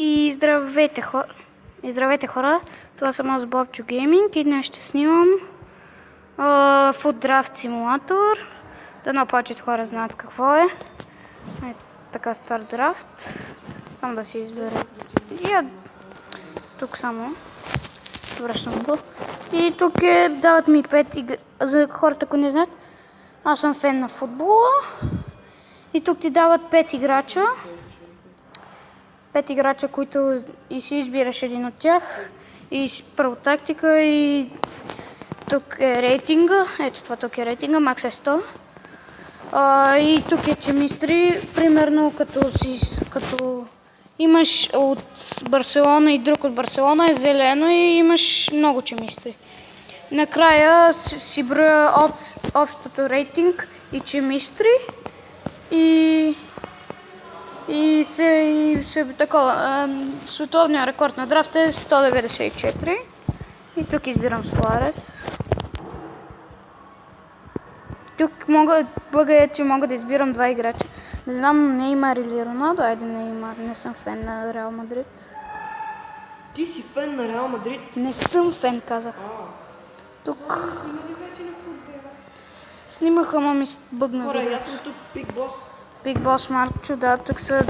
И здравейте хора, това съм аз Бобчо Гейминг и днес ще снимам Food Draft Simulator. Дано повечето хора знаят какво е. Така стар драфт. Само да си избера. Тук само връщам го. И тук дават ми 5 игри. За хората, ако не знаят, аз съм фен на футбола. И тук ти дават 5 играча. 5 играча, които и си избираш един от тях. И първо тактика и тук е рейтинга. Ето това тук е рейтинга, макс е 100. И тук е чемистри, примерно като имаш от Барселона и друг от Барселона е зелено и имаш много чемистри. Накрая си броя общото рейтинг и чемистри и такова. Световният рекорд на драфт е 194. И тук избирам Суарес. Тук че мога да избирам два играча. Не знам Неймар или Роналдо. Айде Неймар, не съм фен на Реал Мадрид. Ти си фен на Реал Мадрид? Не съм фен, казах. Тук снимаха, ама ми бъгна видео. Хора, аз съм тук Big Boss. Big Boss Маркчо, да, тук са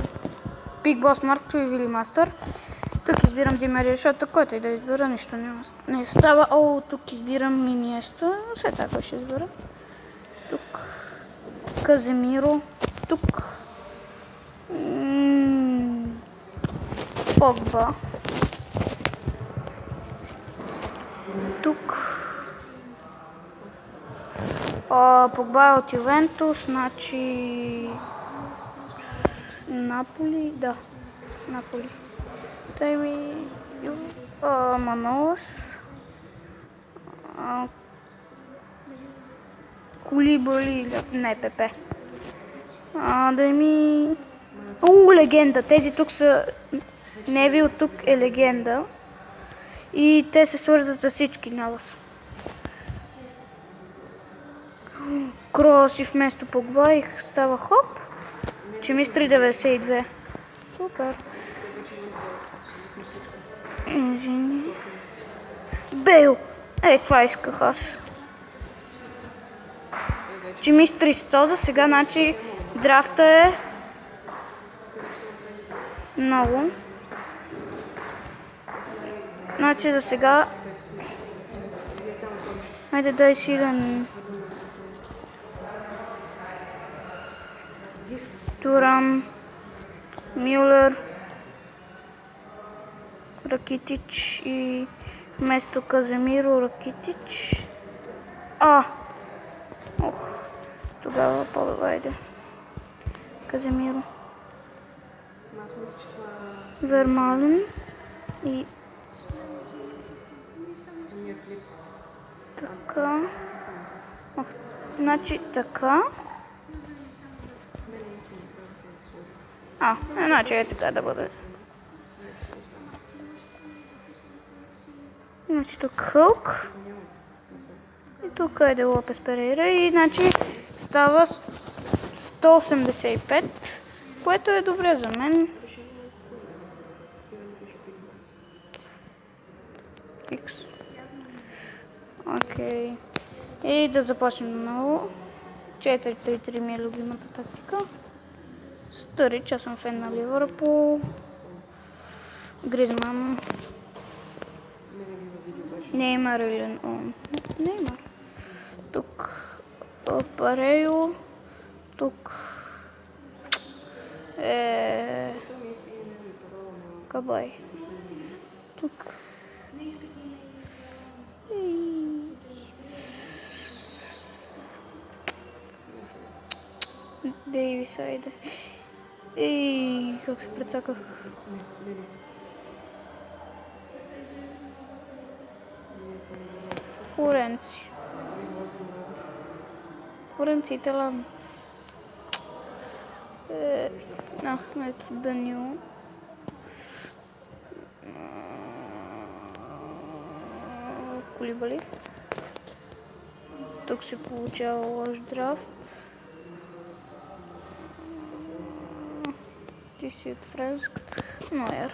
Big Boss Маркчо и Вили Мастър. Тук избирам Димери, защото който и да избера, нищо не става. О, тук избирам Миниесто, все така ще избера. Тук Каземиро, тук Погба, тук Погба е от Ювентус, значи Наполи, да, Наполи. Дай ми Манолас, Кулибали, не ПП. Дай ми... легенда, тези тук са... Невил тук е легенда. И те се свързват с всички Навас. Крос и вместо Погба их става хоп. Чемистри 92. Супер. Бейл. Това исках аз. Чемистри 100 за сега, значи драфта е много. Значи за сега... Хайде дай силен... Туран, Мюллер, Ракитич и вместо Каземиро Ракитич. Тогава по-добре. Каземиро. Вермален и така. Значи така. Значи е така да бъде. Значи тук Хълк. И тук е Лопес Перейра и значи става 185, което е добре за мен. X. Окей. И да започнем отново. 4-3-3 ми е любимата тактика. Стърич, аз съм фен на Ливърпул. Гризман. Неймар или... Неймар. Тук Парео. Тук Кабай. Тук Дейвис, айде. Как се прецаках. Флоренци талант. Ето Данио. Кулибали. Тук се получава лош драфт. Ти си от Френск. Нойер.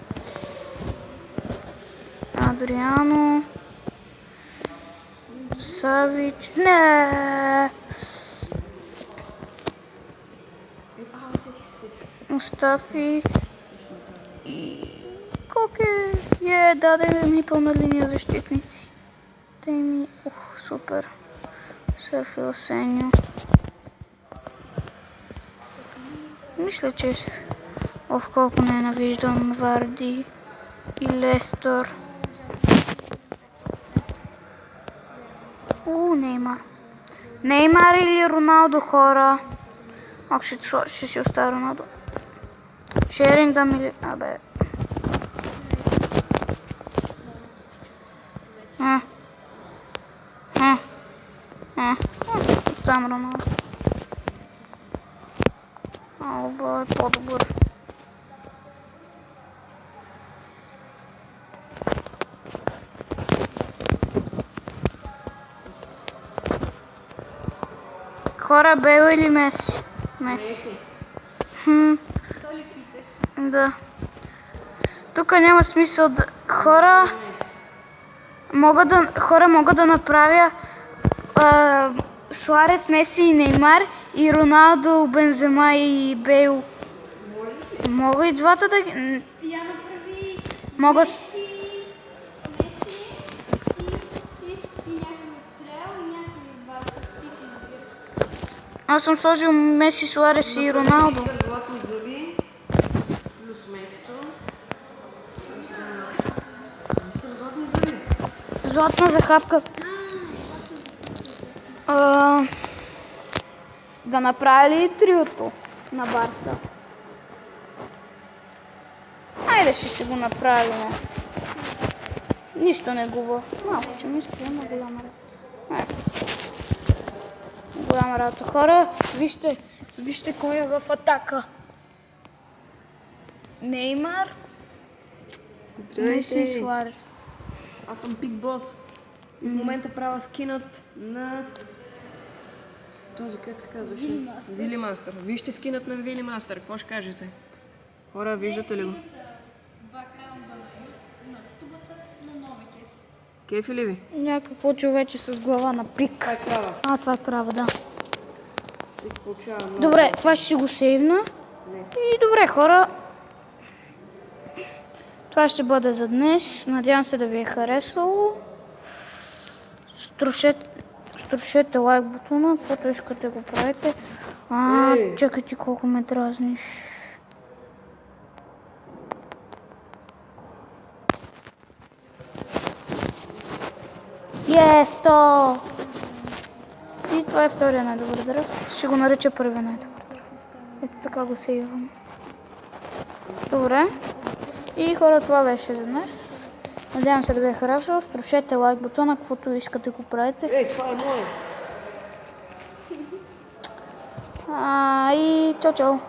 Адриано. Савич. Не! Мустафи. И... Коке. Даде ми пълна линия защитници. Те ми... супер. Серхио Сеньо. Мисля, че... колко ненавиждам Варди и Лестър. Неймар. Неймар или Роналдо, хора? Ще си оставя Роналдо. Шерингъм или... Оставям Роналдо. Алба е по-добър. Хора, Бейл или Меси? Меси. То ли питаш? Да. Тук няма смисъл да... Хора мога да направя Суарес, Меси и Неймар и Роналдо, Бензема и Бейл. Мога и двата да ги... Я направи Мога... Меси и някакви Реал и някакви Барса. Ти си набираш. Аз съм сложил Меси, Суарес и Роналдо. Златни зъби плюс Месито. Златни зъби. Златна захапка. Да направя ли триото на Барса? Айде ще си го направим. Нищо не губа. Малко, че ми сприема голяма работа. Голяма работа. Хора, вижте кой е в атака. Неймар, Меси и Суарес. Аз съм Пик Бос. И в момента правя скинът на... Този как се казваше? Вили Мастър. Вижте скинът на Вили Мастър. Какво ще кажете? Хора, виждате ли го? Бакграунда на тубата на новите. Кефи ли ви? Някакво човече с глава на пик. Това е крава. Това е крава, да. Получавам много. Добре, това ще си го сейвна. Не. И добре, хора. Това ще бъде за днес. Надявам се да ви е харесало. Струшете лайк бутона, каквото искате го правите. Чакай ти колко ме дразниш. Есто! И това е втория най-добър драфт. Ще го нарича първия най-добър драфт. Ето така го сейвам. Добре. И хора, това беше за днес. Надявам се да ви е харесало. Струшете лайк бутона, каквото искате го правите. Това е мое. И чао-чао!